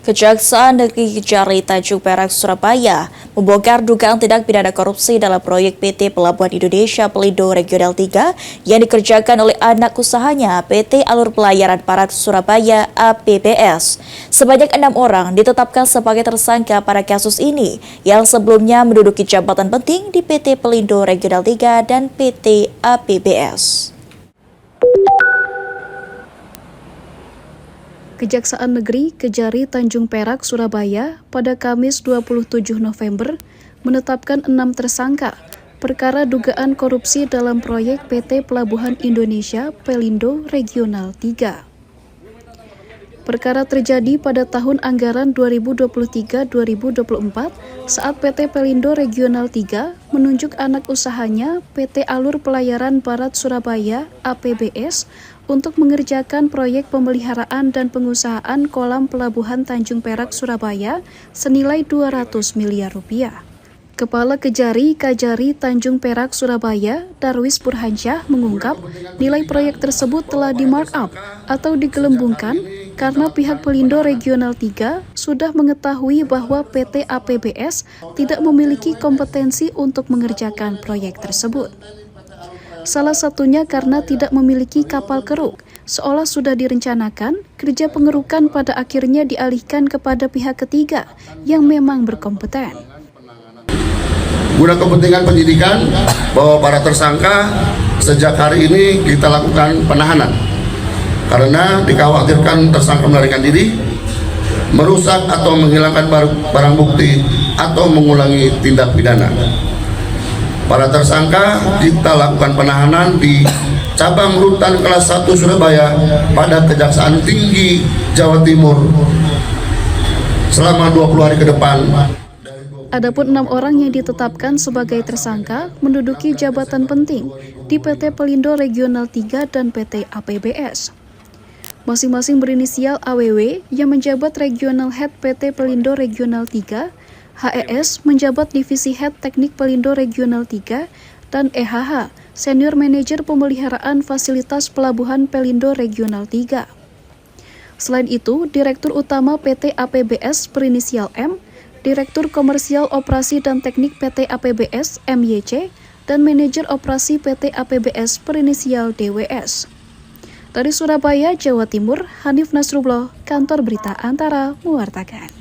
Kejaksaan Negeri Kejari Tanjung Perak, Surabaya membongkar dugaan tindak pidana korupsi dalam proyek PT Pelabuhan Indonesia Pelindo Regional 3 yang dikerjakan oleh anak usahanya PT Alur Pelayaran Barat Surabaya (APBS). Sebanyak 6 orang ditetapkan sebagai tersangka pada kasus ini yang sebelumnya menduduki jabatan penting di PT Pelindo Regional 3 dan PT APBS. Kejaksaan Negeri Kejari Tanjung Perak, Surabaya pada Kamis 27 November menetapkan 6 tersangka perkara dugaan korupsi dalam proyek PT Pelabuhan Indonesia Pelindo Regional 3. Perkara terjadi pada tahun anggaran 2023-2024 saat PT Pelindo Regional 3 menunjuk anak usahanya PT Alur Pelayaran Barat Surabaya (APBS) untuk mengerjakan proyek pemeliharaan dan pengusahaan kolam pelabuhan Tanjung Perak, Surabaya senilai 200 miliar rupiah. Kepala Kejari Kajari Tanjung Perak, Surabaya, Darwis Burhansyah mengungkap nilai proyek tersebut telah di-markup atau digelembungkan karena pihak Pelindo Regional 3 sudah mengetahui bahwa PT APBS tidak memiliki kompetensi untuk mengerjakan proyek tersebut. Salah satunya karena tidak memiliki kapal keruk, seolah sudah direncanakan, kerja pengerukan pada akhirnya dialihkan kepada pihak ketiga yang memang berkompeten. Guna kepentingan penyidikan bahwa para tersangka sejak hari ini kita lakukan penahanan karena dikhawatirkan tersangka melarikan diri, merusak atau menghilangkan barang bukti atau mengulangi tindak pidana. Para tersangka kita lakukan penahanan di cabang rutan kelas 1 Surabaya pada Kejaksaan Tinggi Jawa Timur selama 20 hari ke depan. Adapun 6 orang yang ditetapkan sebagai tersangka menduduki jabatan penting di PT Pelindo Regional 3 dan PT APBS. Masing-masing berinisial AWW yang menjabat Regional Head PT Pelindo Regional 3, HES menjabat Divisi Head Teknik Pelindo Regional 3, dan EHH Senior Manager Pemeliharaan Fasilitas Pelabuhan Pelindo Regional 3. Selain itu, Direktur Utama PT APBS berinisial M, Direktur Komersial Operasi dan Teknik PT APBS MYC, dan Manajer Operasi PT APBS berinisial DWS. Dari Surabaya, Jawa Timur, Hanif Nasrullah, Kantor Berita Antara, mewartakan.